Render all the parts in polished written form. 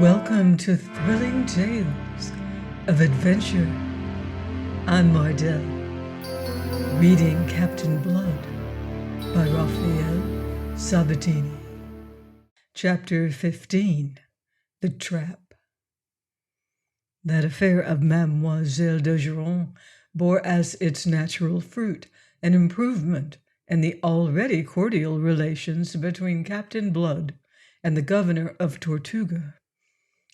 Welcome to Thrilling Tales of Adventure. I'm Mardell, reading Captain Blood by Raphael Sabatini. Chapter 15, The Trap. That affair of Mademoiselle d'Ogeron bore as its natural fruit an improvement in the already cordial relations between Captain Blood and the governor of Tortuga.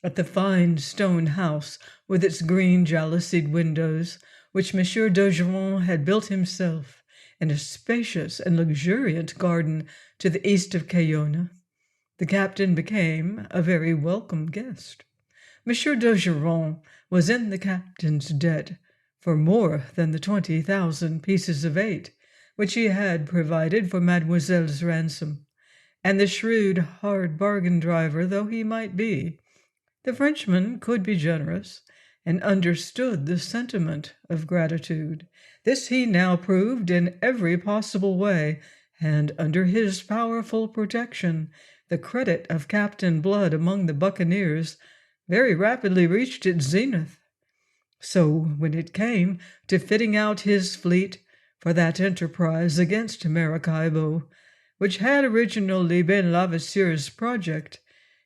At the fine stone house with its green jalousied windows, which Monsieur d'Ogeron had built himself, in a spacious and luxuriant garden to the east of Cayona, the captain became a very welcome guest. Monsieur d'Ogeron was in the captain's debt for more than the 20,000 pieces of eight which he had provided for Mademoiselle's ransom, and the shrewd, hard bargain driver though he might be, the Frenchman could be generous, and understood the sentiment of gratitude. This he now proved in every possible way, and under his powerful protection, the credit of Captain Blood among the buccaneers very rapidly reached its zenith. So when it came to fitting out his fleet for that enterprise against Maracaybo, which had originally been Lavasseur's project,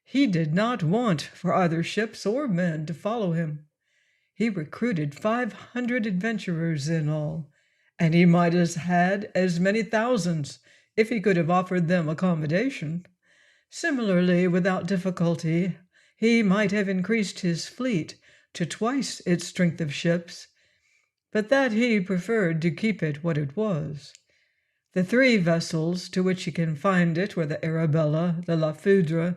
he did not want for either ships or men to follow him. He recruited 500 adventurers in all, and he might have had as many thousands if he could have offered them accommodation. Similarly, without difficulty, he might have increased his fleet to twice its strength of ships, but that he preferred to keep it what it was. The three vessels to which he confined it were the Arabella, the La Foudre,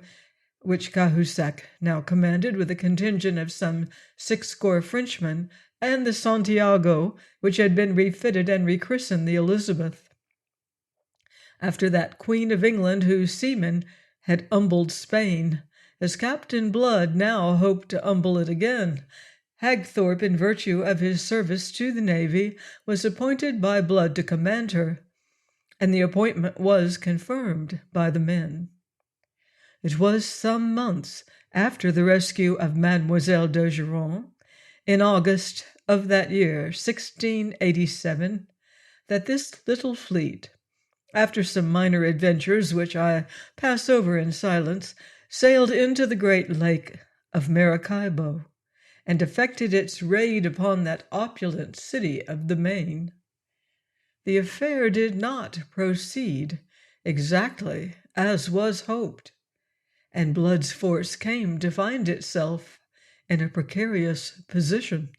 which Cahusac now commanded with a contingent of some 60 Frenchmen, and the Santiago, which had been refitted and rechristened the Elizabeth, after that Queen of England whose seamen had humbled Spain, as Captain Blood now hoped to humble it again. Hagthorpe, in virtue of his service to the navy, was appointed by Blood to command her, and the appointment was confirmed by the men. It was some months after the rescue of Mademoiselle d'Ogeron, in August of that year, 1687, that this little fleet, after some minor adventures which I pass over in silence, sailed into the great lake of Maracaybo, and effected its raid upon that opulent city of the Main. The affair did not proceed exactly as was hoped, and Blood's force came to find itself in a precarious position.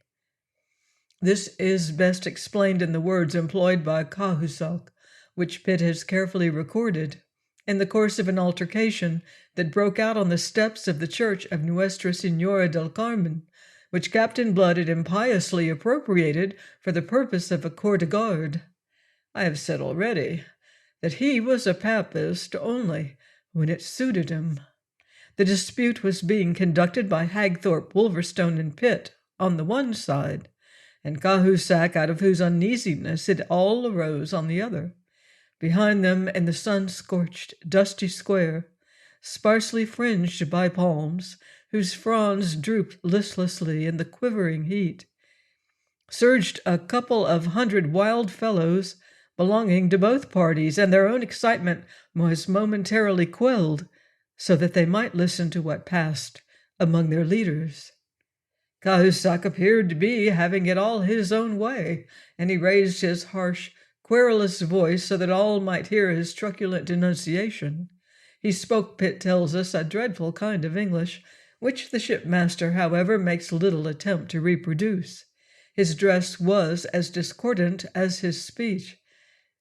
This is best explained in the words employed by Cahusac, which Pitt has carefully recorded, in the course of an altercation that broke out on the steps of the church of Nuestra Senora del Carmen, which Captain Blood had impiously appropriated for the purpose of a corps de garde. I have said already that he was a Papist only when it suited him. The dispute was being conducted by Hagthorpe, Wolverstone, and Pitt on the one side, and Cahusac, out of whose uneasiness it all arose, on the other. Behind them, in the sun-scorched, dusty square, sparsely fringed by palms, whose fronds drooped listlessly in the quivering heat, surged a couple of 100 wild fellows belonging to both parties, and their own excitement was momentarily quelled, so that they might listen to what passed among their leaders. Cahusac appeared to be having it all his own way, and he raised his harsh, querulous voice so that all might hear his truculent denunciation. He spoke, Pitt tells us, a dreadful kind of English, which the shipmaster, however, makes little attempt to reproduce. His dress was as discordant as his speech.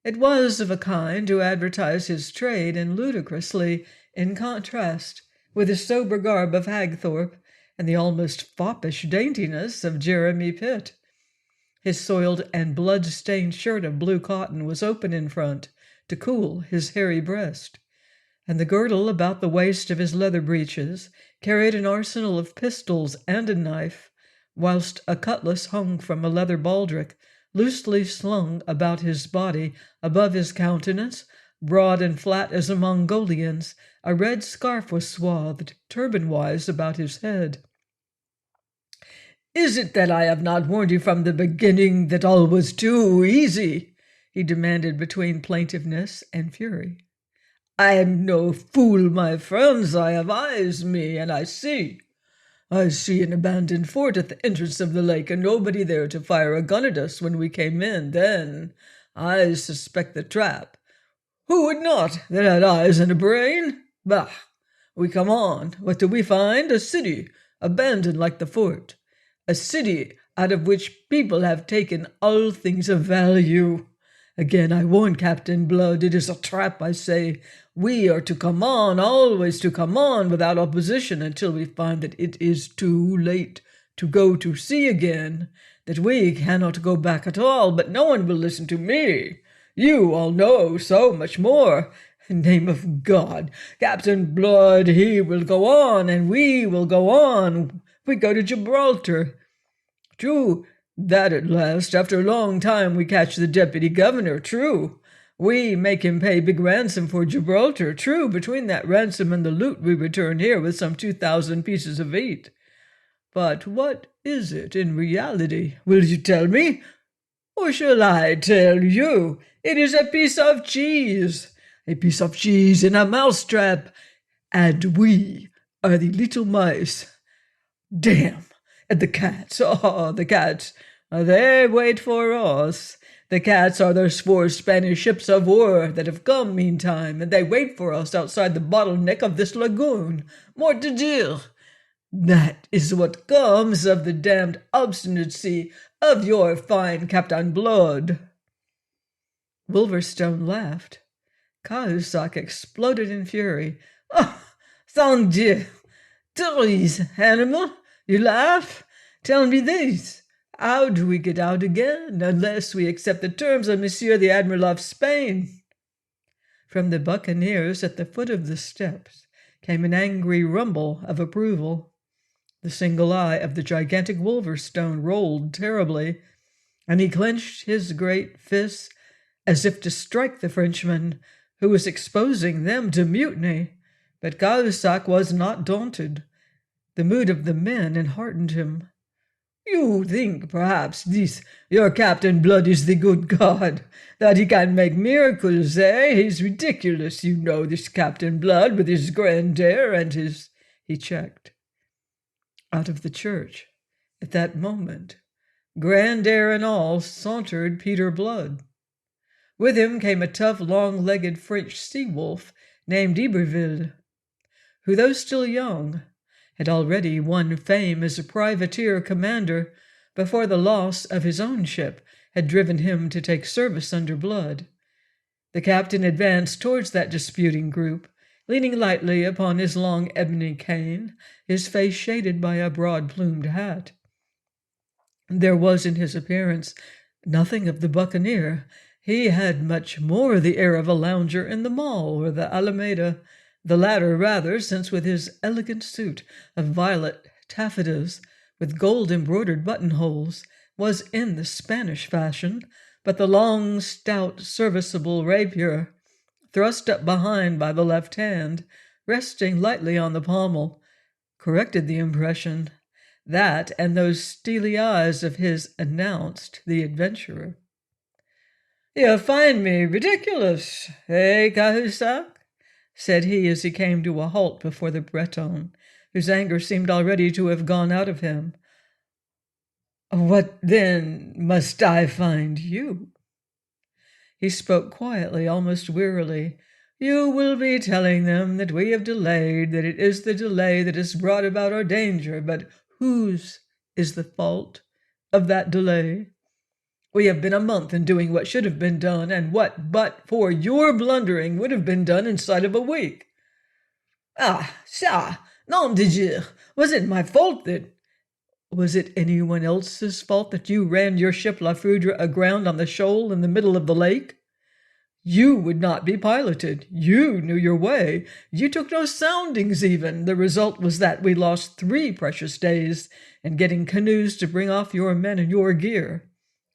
It was of a kind to advertise his trade, and ludicrously in contrast with the sober garb of Hagthorpe and the almost foppish daintiness of Jeremy Pitt. His soiled and blood-stained shirt of blue cotton was open in front to cool his hairy breast, and the girdle about the waist of his leather breeches carried an arsenal of pistols and a knife, whilst a cutlass hung from a leather baldric loosely slung about his body above his countenance, broad and flat as a Mongolian's. A red scarf was swathed, turban-wise, about his head. "Is it that I have not warned you from the beginning that all was too easy?" he demanded between plaintiveness and fury. "I am no fool, my friends. I have eyes, me, and I see. I see an abandoned fort at the entrance of the lake, and nobody there to fire a gun at us when we came in. Then I suspect the trap. Who would not, that had eyes and a brain? Bah! We come on. What do we find? A city, abandoned like the fort. A city out of which people have taken all things of value. Again, I warn Captain Blood, it is a trap, I say. We are to come on, always to come on, without opposition, until we find that it is too late to go to sea again, that we cannot go back at all, but no one will listen to me. You all know so much more. In the name of God, Captain Blood, he will go on, and we will go on. We go to Gibraltar. True, that at last, after a long time, we catch the deputy governor, true. We make him pay big ransom for Gibraltar, true. Between that ransom and the loot we return here with some 2,000 pieces of eight. But what is it in reality? Will you tell me? Or shall I tell you? It is a piece of cheese. A piece of cheese in a mousetrap. And we are the little mice. Damn! And the cats, oh, the cats, they wait for us. The cats are those 4 Spanish ships of war that have come meantime, and they wait for us outside the bottleneck of this lagoon. Mort de Dieu! That is what comes of the damned obstinacy of your fine Captain Blood. Wolverstone laughed. Cahusac exploded in fury. Oh, sang Dieu! Therese, animal! You laugh? Tell me this. How do we get out again, unless we accept the terms of Monsieur the Admiral of Spain? From the buccaneers at the foot of the steps came an angry rumble of approval. The single eye of the gigantic Wolverstone rolled terribly, and he clenched his great fists as if to strike the Frenchman, who was exposing them to mutiny. But Cahusac was not daunted. The mood of the men enheartened him. You think, perhaps, this your Captain Blood is the good God, that he can make miracles, eh? He's ridiculous, you know, this Captain Blood, with his grand air and his— He checked. Out of the church, at that moment, grand air and all, sauntered Peter Blood. With him came a tough, long-legged French sea-wolf named Iberville, who, though still young, had already won fame as a privateer commander before the loss of his own ship had driven him to take service under Blood. The captain advanced towards that disputing group, leaning lightly upon his long ebony cane, his face shaded by a broad-plumed hat. There was in his appearance nothing of the buccaneer. He had much more the air of a lounger in the Mall or the Alameda, the latter rather, since with his elegant suit of violet taffetas with gold-embroidered buttonholes was in the Spanish fashion, but the long, stout, serviceable rapier, thrust up behind by the left hand, resting lightly on the pommel, corrected the impression. That and those steely eyes of his announced the adventurer. "You find me ridiculous, eh, Cahusac?" said he as he came to a halt before the Breton, whose anger seemed already to have gone out of him. "What, then, must I find you?" He spoke quietly, almost wearily. "You will be telling them that we have delayed, that it is the delay that has brought about our danger, but whose is the fault of that delay? We have been a month in doing what should have been done, and what, but for your blundering, would have been done inside of a week." "Ah, ça, nom de Dieu! Was it my fault that— Was it anyone else's fault that you ran your ship La Foudre aground on the shoal in the middle of the lake? You would not be piloted. You knew your way. You took no soundings even. The result was that we lost 3 precious days in getting canoes to bring off your men and your gear.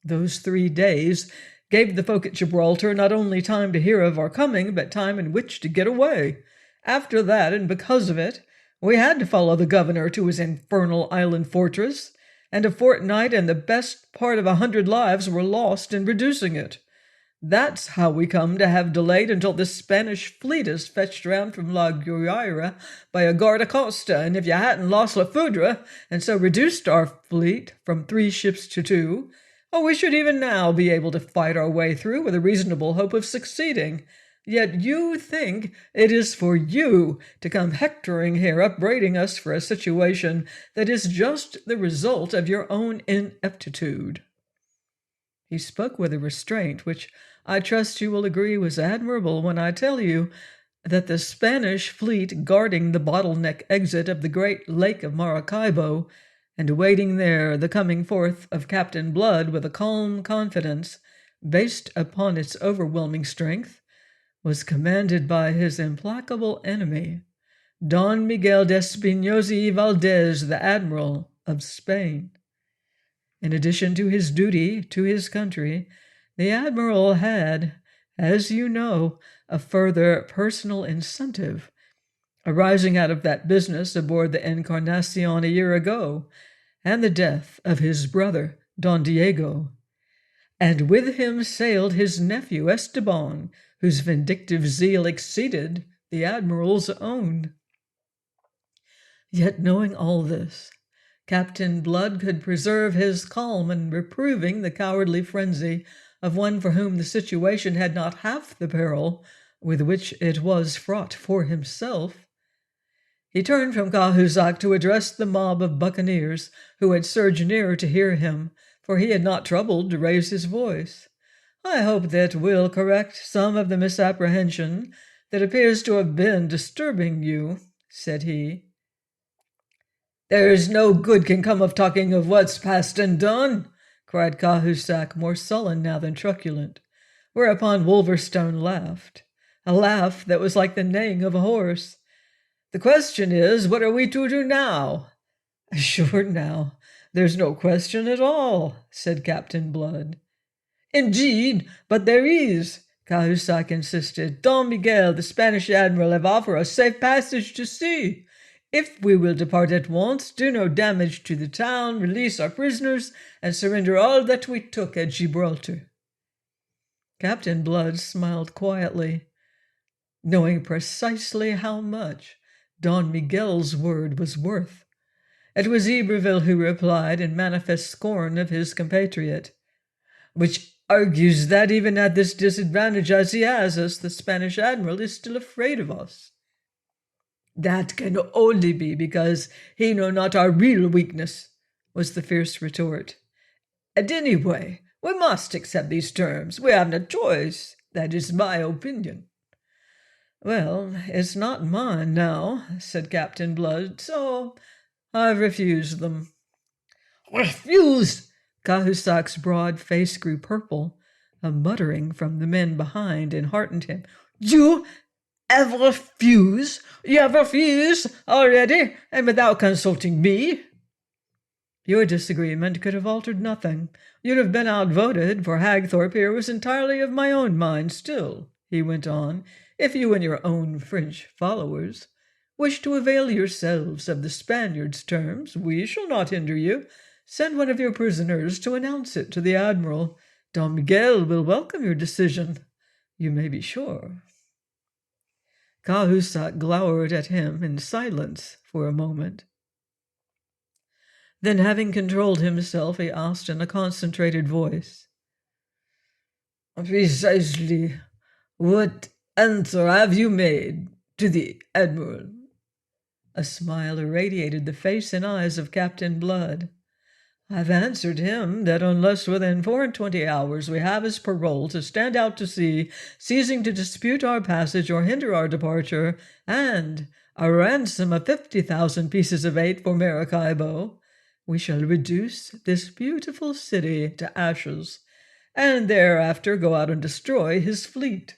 Those 3 days gave the folk at Gibraltar not only time to hear of our coming, but time in which to get away. After that, and because of it, we had to follow the governor to his infernal island fortress, and a fortnight and the best part of 100 lives were lost in reducing it. That's how we come to have delayed until the Spanish fleet is fetched round from La Guaira by a guardacosta, and if you hadn't lost La Foudre, and so reduced our fleet from 3 ships to 2, we should even now be able to fight our way through with a reasonable hope of succeeding. Yet you think it is for you to come hectoring here, upbraiding us for a situation that is just the result of your own ineptitude." He spoke with a restraint which I trust you will agree was admirable when I tell you that the Spanish fleet guarding the bottleneck exit of the great lake of Maracaybo, and awaiting there the coming forth of Captain Blood with a calm confidence based upon its overwhelming strength, was commanded by his implacable enemy, Don Miguel de Espinosa y Valdez, the Admiral of Spain. In addition to his duty to his country, the admiral had, as you know, a further personal incentive arising out of that business aboard the Encarnacion a year ago, and the death of his brother, Don Diego. And with him sailed his nephew Esteban, whose vindictive zeal exceeded the admiral's own. Yet knowing all this, Captain Blood could preserve his calm in reproving the cowardly frenzy of one for whom the situation had not half the peril with which it was fraught for himself. He turned from Cahusac to address the mob of buccaneers who had surged nearer to hear him, for he had not troubled to raise his voice. "I hope that will correct some of the misapprehension that appears to have been disturbing you," said he. "There's no good can come of talking of what's past and done," cried Cahusac, more sullen now than truculent, whereupon Wolverstone laughed, a laugh that was like the neighing of a horse. "The question is, what are we to do now?" "Sure now, there's no question at all," said Captain Blood. "Indeed, but there is," Cahusac insisted. "Don Miguel, the Spanish admiral, have offered us safe passage to sea. If we will depart at once, do no damage to the town, release our prisoners, and surrender all that we took at Gibraltar." Captain Blood smiled quietly, knowing precisely how much Don Miguel's word was worth. It was Iberville who replied in manifest scorn of his compatriot, "Which argues that even at this disadvantage as he has us, the Spanish admiral is still afraid of us." "That can only be because he know not our real weakness," was the fierce retort. "And anyway, we must accept these terms. We have no choice. That is my opinion." "Well, it's not mine now," said Captain Blood, "so I've refused them." "Refused?" Cahusac's broad face grew purple. A muttering from the men behind enheartened him. "You have refused? You have refused already, and without consulting me?" "Your disagreement could have altered nothing. You'd have been outvoted, for Hagthorpe here was entirely of my own mind still," he went on. "If you and your own French followers wish to avail yourselves of the Spaniards' terms, we shall not hinder you. Send one of your prisoners to announce it to the admiral. Don Miguel will welcome your decision, you may be sure." Cahusac glowered at him in silence for a moment. Then, having controlled himself, he asked in a concentrated voice, "Precisely what answer have you made to the admiral?" A smile irradiated the face and eyes of Captain Blood. "I've answered him that unless within 24 hours we have his parole to stand out to sea, ceasing to dispute our passage or hinder our departure, and a ransom of 50,000 pieces of eight for Maracaybo, we shall reduce this beautiful city to ashes, and thereafter go out and destroy his fleet."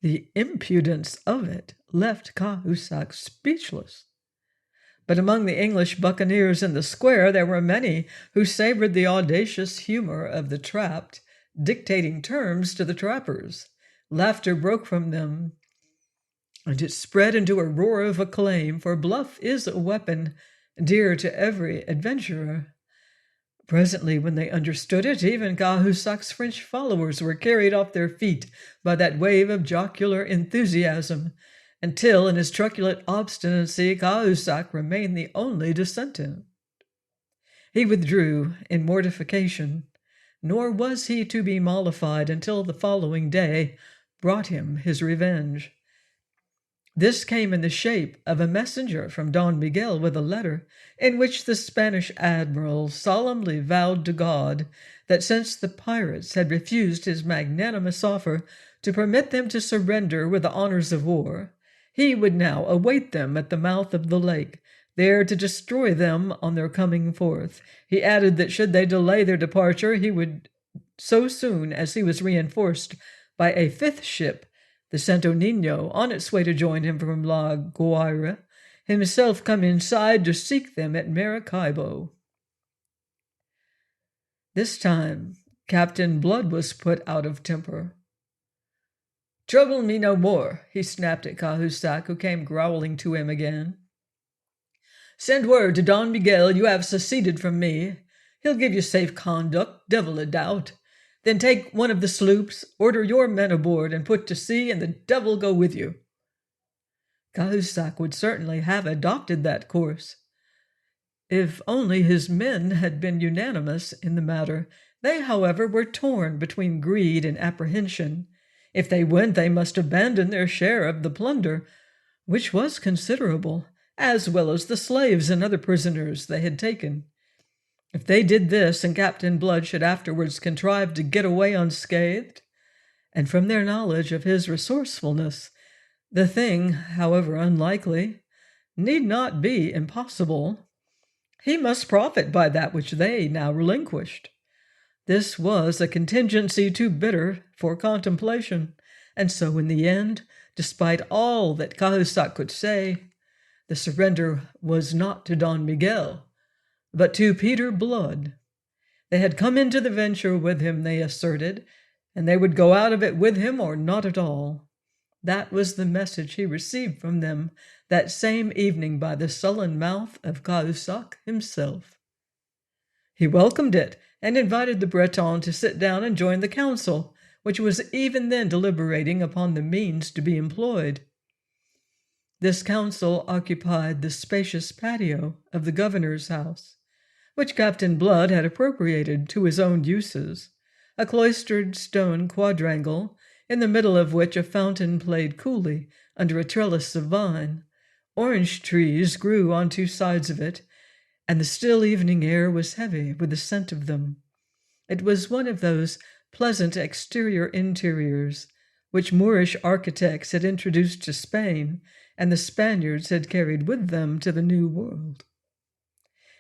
The impudence of it left Cahusac speechless. But among the English buccaneers in the square there were many who savored the audacious humor of the trapped, dictating terms to the trappers. Laughter broke from them, and it spread into a roar of acclaim, for bluff is a weapon dear to every adventurer. Presently, when they understood it, even Cahusac's French followers were carried off their feet by that wave of jocular enthusiasm, until, in his truculent obstinacy, Cahusac remained the only dissentant. He withdrew in mortification, nor was he to be mollified until the following day brought him his revenge. This came in the shape of a messenger from Don Miguel with a letter, in which the Spanish admiral solemnly vowed to God that since the pirates had refused his magnanimous offer to permit them to surrender with the honors of war, he would now await them at the mouth of the lake, there to destroy them on their coming forth. He added that should they delay their departure, he would, so soon as he was reinforced by a fifth ship, the Santo Nino, on its way to join him from La Guaira, himself come inside to seek them at Maracaybo. This time Captain Blood was put out of temper. "Trouble me no more," he snapped at Cahusac, who came growling to him again. "Send word to Don Miguel you have seceded from me. He'll give you safe conduct, devil a doubt. Then take one of the sloops, order your men aboard, and put to sea, and the devil go with you." Cahusac would certainly have adopted that course, if only his men had been unanimous in the matter. They, however, were torn between greed and apprehension. If they went, they must abandon their share of the plunder, which was considerable, as well as the slaves and other prisoners they had taken. If they did this, and Captain Blood should afterwards contrive to get away unscathed, and from their knowledge of his resourcefulness, the thing, however unlikely, need not be impossible. He must profit by that which they now relinquished. This was a contingency too bitter for contemplation, and so in the end, despite all that Cahusac could say, the surrender was not to Don Miguel, but to Peter Blood. They had come into the venture with him, they asserted, and they would go out of it with him or not at all. That was the message he received from them that same evening by the sullen mouth of Cahusac himself. He welcomed it, and invited the Breton to sit down and join the council, which was even then deliberating upon the means to be employed. This council occupied the spacious patio of the governor's house, which Captain Blood had appropriated to his own uses, a cloistered stone quadrangle, in the middle of which a fountain played coolly under a trellis of vine. Orange trees grew on two sides of it, and the still evening air was heavy with the scent of them. It was one of those pleasant exterior interiors which Moorish architects had introduced to Spain, and the Spaniards had carried with them to the New World.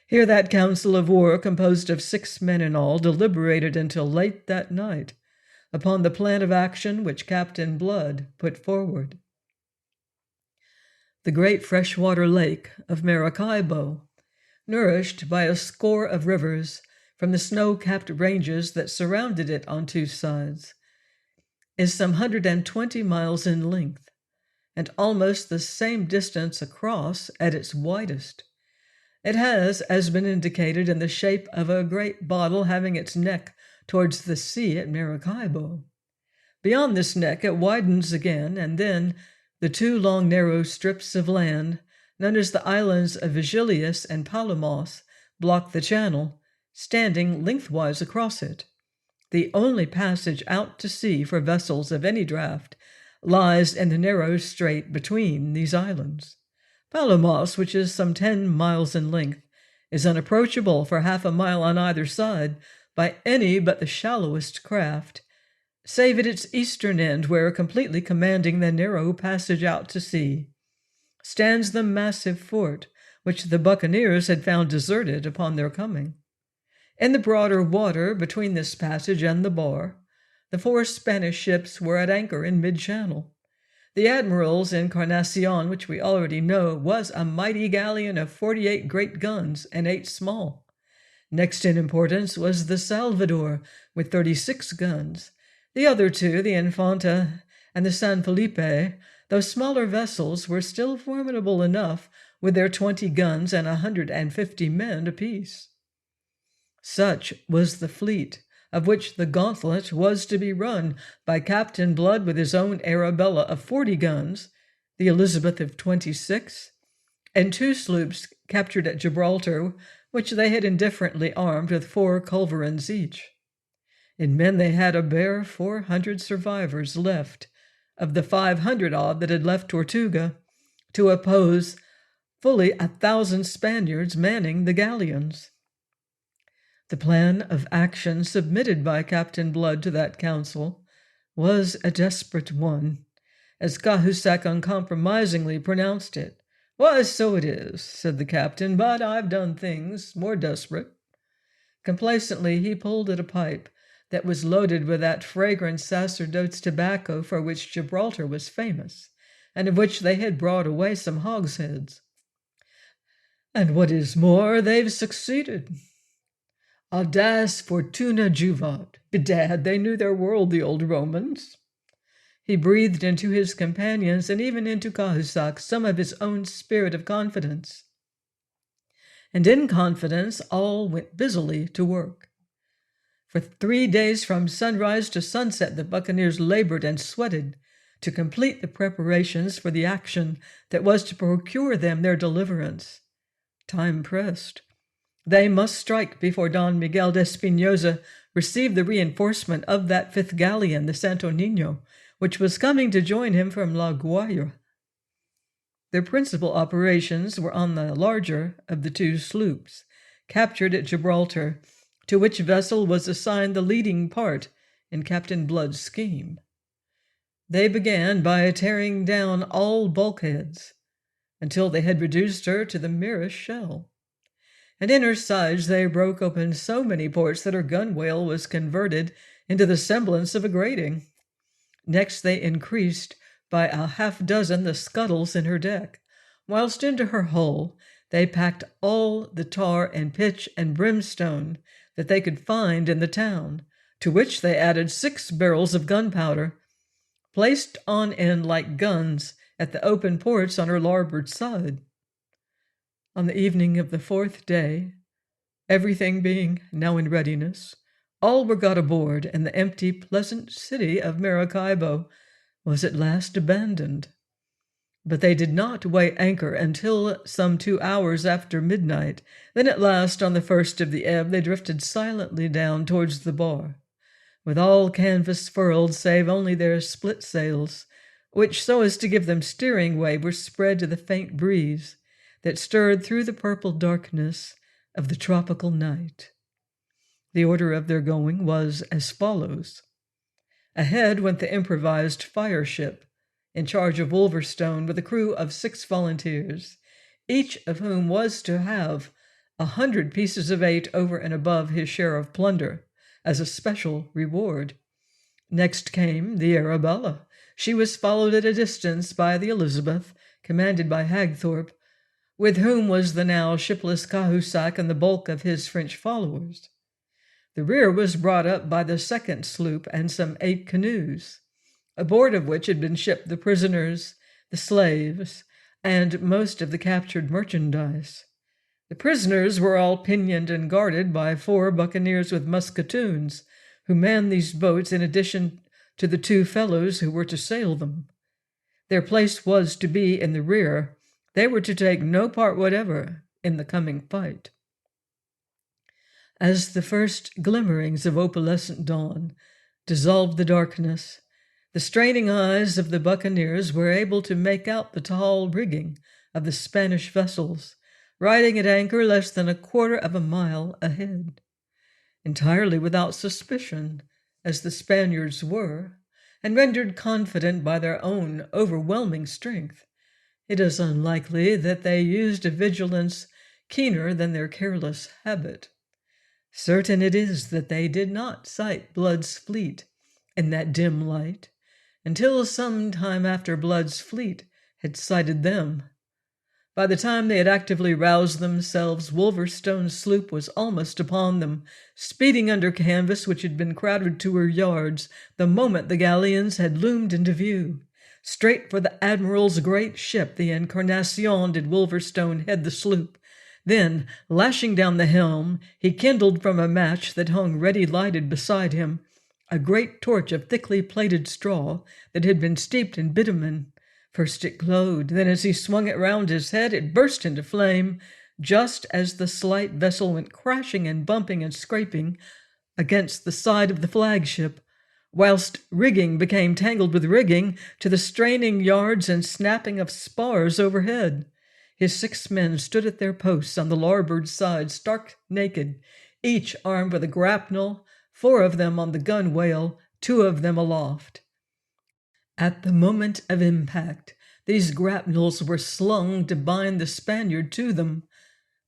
Here that council of war, composed of 6 men in all, deliberated until late that night upon the plan of action which Captain Blood put forward. The great freshwater lake of Maracaybo, nourished by a score of rivers from the snow-capped ranges that surrounded it on 2 sides, is some 120 miles in length, and almost the same distance across at its widest. It has, as been indicated, in the shape of a great bottle having its neck towards the sea at Maracaybo. Beyond this neck it widens again, and then the 2 long narrow strips of land, known as the islands of Vigilius and Palamos, block the channel, standing lengthwise across it. The only passage out to sea for vessels of any draught lies in the narrow strait between these islands. Palamos, which is some 10 miles in length, is unapproachable for half a mile on either side by any but the shallowest craft, save at its eastern end, where, completely commanding the narrow passage out to sea, stands the massive fort which the buccaneers had found deserted upon their coming. In the broader water between this passage and the bar, the 4 Spanish ships were at anchor in mid-channel. The admiral's Encarnacion, which we already know, was a mighty galleon of 48 great guns and 8 small. Next in importance was the Salvador, with 36 guns. The other two, the Infanta and the San Felipe, though smaller vessels, were still formidable enough with their 20 guns and 150 men apiece. Such was the fleet, of which the gauntlet was to be run by Captain Blood with his own Arabella of 40 guns, the Elizabeth of 26, and 2 sloops captured at Gibraltar, which they had indifferently armed with 4 culverins each. In men they had a bare 400 survivors left, of the 500-odd that had left Tortuga, to oppose fully 1,000 Spaniards manning the galleons. The plan of action submitted by Captain Blood to that council was a desperate one, as Cahusac uncompromisingly pronounced it. "Why, so it is," said the captain, "but I've done things more desperate." Complacently he pulled at a pipe that was loaded with that fragrant sacerdote's tobacco for which Gibraltar was famous, and of which they had brought away some hogsheads. "And what is more, they've succeeded. Audace fortuna juvat. Bedad, they knew their world, the old Romans." He breathed into his companions and even into Cahusac some of his own spirit of confidence. And in confidence all went busily to work. For 3 days from sunrise to sunset the buccaneers labored and sweated to complete the preparations for the action that was to procure them their deliverance. Time pressed. They must strike before Don Miguel de Espinosa received the reinforcement of that 5th galleon, the Santo Niño, which was coming to join him from La Guaira. Their principal operations were on the larger of the 2 sloops, captured at Gibraltar, to which vessel was assigned the leading part in Captain Blood's scheme. They began by tearing down all bulkheads, until they had reduced her to the merest shell. And in her sides they broke open so many ports that her gunwale was converted into the semblance of a grating. Next they increased by a 6 the scuttles in her deck, whilst into her hull they packed all the tar and pitch and brimstone that they could find in the town, to which they added 6 barrels of gunpowder, placed on end like guns at the open ports on her larboard side. On the evening of the 4th day, everything being now in readiness, all were got aboard, and the empty, pleasant city of Maracaybo was at last abandoned. But they did not weigh anchor until some 2 hours after midnight. Then at last, on the 1st of the ebb, they drifted silently down towards the bar, with all canvas furled save only their split sails, which, so as to give them steering way, were spread to the faint breeze that stirred through the purple darkness of the tropical night. The order of their going was as follows. Ahead went the improvised fire ship, in charge of Wolverstone, with a crew of 6 volunteers, each of whom was to have 100 pieces of 8 over and above his share of plunder, as a special reward. Next came the Arabella. She was followed at a distance by the Elizabeth, commanded by Hagthorpe, with whom was the now shipless Cahusac and the bulk of his French followers. The rear was brought up by the 2nd sloop and some 8 canoes, aboard of which had been shipped the prisoners, the slaves, and most of the captured merchandise. The prisoners were all pinioned and guarded by 4 buccaneers with musketoons, who manned these boats in addition to the 2 fellows who were to sail them. Their place was to be in the rear. They were to take no part whatever in the coming fight. As the first glimmerings of opalescent dawn dissolved the darkness, the straining eyes of the buccaneers were able to make out the tall rigging of the Spanish vessels, riding at anchor less than 1/4 mile ahead. Entirely without suspicion, as the Spaniards were, and rendered confident by their own overwhelming strength, it is unlikely that they used a vigilance keener than their careless habit. Certain it is that they did not sight Blood's fleet in that dim light, until some time after Blood's fleet had sighted them. By the time they had actively roused themselves, Wolverstone's sloop was almost upon them, speeding under canvas which had been crowded to her yards the moment the galleons had loomed into view. Straight for the Admiral's great ship, the Encarnacion, did Wolverstone head the sloop. Then, lashing down the helm, he kindled from a match that hung ready lighted beside him a great torch of thickly plaited straw that had been steeped in bitumen. First it glowed, then as he swung it round his head, it burst into flame, just as the slight vessel went crashing and bumping and scraping against the side of the flagship, whilst rigging became tangled with rigging to the straining yards and snapping of spars overhead. His 6 men stood at their posts on the larboard side, stark naked, each armed with a grapnel, 4 of them on the gunwale, 2 of them aloft. At the moment of impact, these grapnels were slung to bind the Spaniard to them,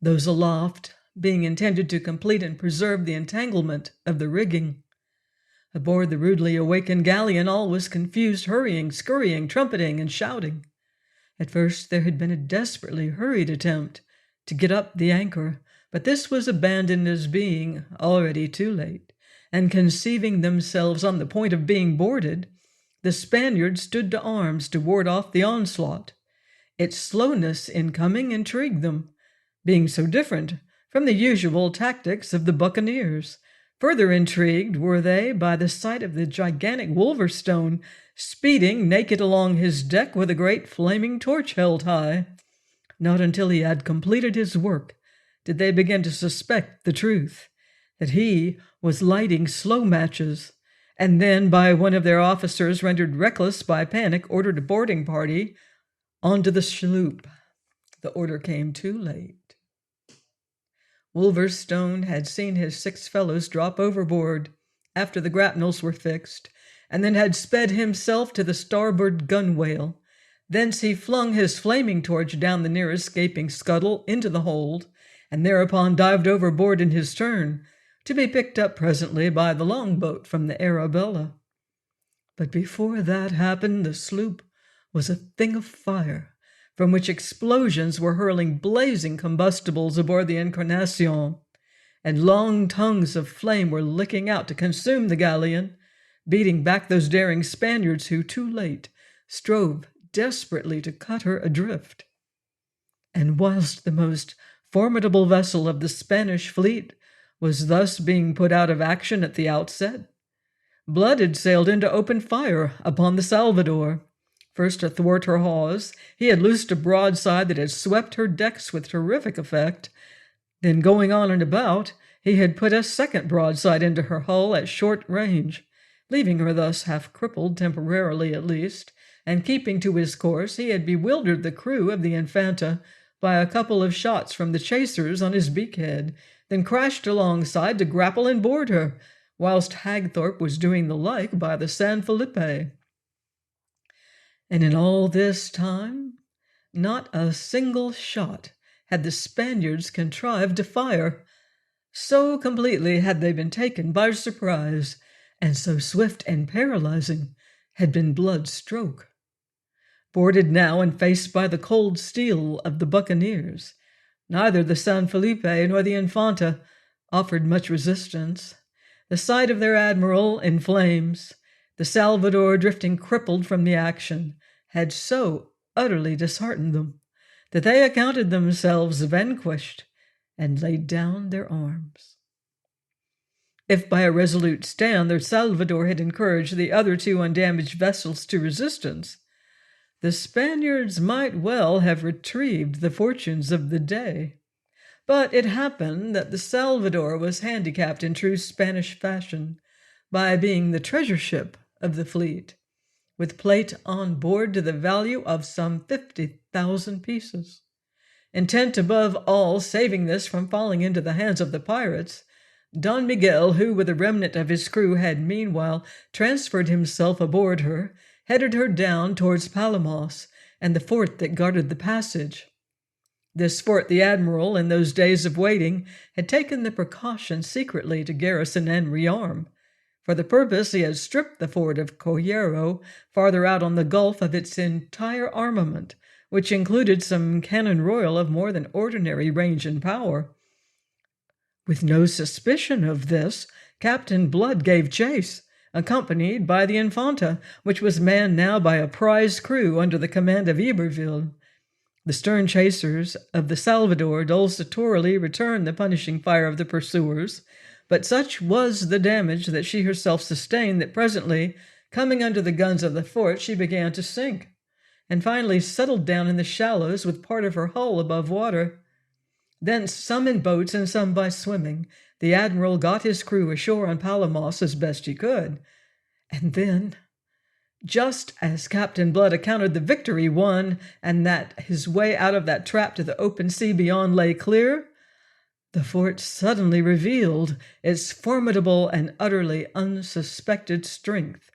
those aloft being intended to complete and preserve the entanglement of the rigging. Aboard the rudely awakened galleon all was confused hurrying, scurrying, trumpeting, and shouting. At first there had been a desperately hurried attempt to get up the anchor, but this was abandoned as being already too late, and conceiving themselves on the point of being boarded, the Spaniards stood to arms to ward off the onslaught. Its slowness in coming intrigued them, being so different from the usual tactics of the buccaneers. Further intrigued were they by the sight of the gigantic Wolverstone speeding naked along his deck with a great flaming torch held high. Not until he had completed his work did they begin to suspect the truth, that he was lighting slow matches, and then by one of their officers, rendered reckless by panic, ordered a boarding party onto the sloop. The order came too late. Wolverstone had seen his 6 fellows drop overboard after the grapnels were fixed, and then had sped himself to the starboard gunwale. Thence he flung his flaming torch down the near escaping scuttle into the hold, and thereupon dived overboard in his turn, to be picked up presently by the longboat from the Arabella. But before that happened, the sloop was a thing of fire, from which explosions were hurling blazing combustibles aboard the Encarnacion, and long tongues of flame were licking out to consume the galleon, beating back those daring Spaniards who, too late, strove desperately to cut her adrift. And whilst the most formidable vessel of the Spanish fleet was thus being put out of action at the outset, Blood had sailed into open fire upon the Salvador. First, athwart her hawse, he had loosed a broadside that had swept her decks with terrific effect. Then, going on and about, he had put a second broadside into her hull at short range, leaving her thus half crippled, temporarily at least, and keeping to his course, he had bewildered the crew of the Infanta by a couple of shots from the chasers on his beakhead, then crashed alongside to grapple and board her, whilst Hagthorpe was doing the like by the San Felipe. And in all this time, not a single shot had the Spaniards contrived to fire. So completely had they been taken by surprise, and so swift and paralyzing had been Blood's stroke. Boarded now and faced by the cold steel of the buccaneers, neither the San Felipe nor the Infanta offered much resistance. The sight of their admiral in flames, the Salvador drifting crippled from the action, had so utterly disheartened them that they accounted themselves vanquished and laid down their arms. If by a resolute stand the Salvador had encouraged the other 2 undamaged vessels to resistance, the Spaniards might well have retrieved the fortunes of the day. But it happened that the Salvador was handicapped in true Spanish fashion by being the treasure ship of the fleet, with plate on board to the value of some 50,000 pieces. Intent above all saving this from falling into the hands of the pirates, Don Miguel, who with a remnant of his crew had meanwhile transferred himself aboard her, headed her down towards Palamos and the fort that guarded the passage. This fort the admiral, in those days of waiting, had taken the precaution secretly to garrison and rearm, For the purpose, he had stripped the fort of Coyero farther out on the Gulf of its entire armament, which included some cannon royal of more than ordinary range and power. With no suspicion of this, Captain Blood gave chase, accompanied by the Infanta, which was manned now by a prize crew under the command of Iberville. The stern chasers of the Salvador desultorily returned the punishing fire of the pursuers, but such was the damage that she herself sustained that presently, coming under the guns of the fort, she began to sink, and finally settled down in the shallows with part of her hull above water. Thence, some in boats and some by swimming, the admiral got his crew ashore on Palamos as best he could. And then, just as Captain Blood accounted the victory won, and that his way out of that trap to the open sea beyond lay clear, the fort suddenly revealed its formidable and utterly unsuspected strength.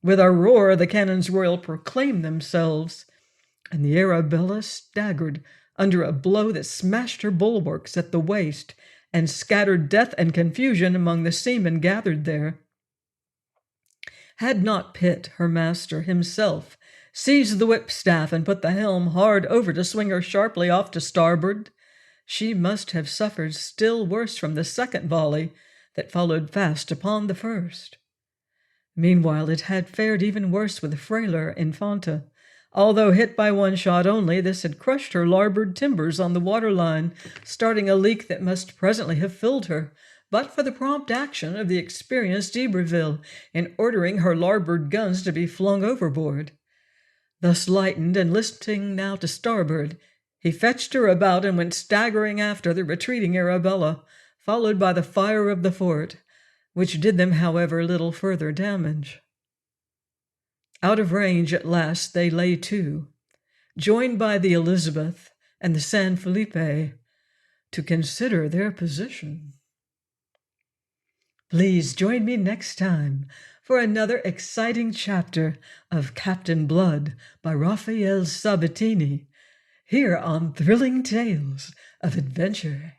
With a roar, the cannons royal proclaimed themselves, and the Arabella staggered under a blow that smashed her bulwarks at the waist and scattered death and confusion among the seamen gathered there. Had not Pitt, her master, himself seized the whipstaff and put the helm hard over to swing her sharply off to starboard, she must have suffered still worse from the second volley that followed fast upon the first. Meanwhile, it had fared even worse with the frailer Infanta. Although hit by one shot only, this had crushed her larboard timbers on the waterline, starting a leak that must presently have filled her, but for the prompt action of the experienced d'Iberville in ordering her larboard guns to be flung overboard. Thus lightened and listing now to starboard, he fetched her about and went staggering after the retreating Arabella, followed by the fire of the fort, which did them, however, little further damage. Out of range at last they lay to, joined by the Elizabeth and the San Felipe, to consider their position. Please join me next time for another exciting chapter of Captain Blood by Raphael Sabatini, here on Thrilling Tales of Adventure.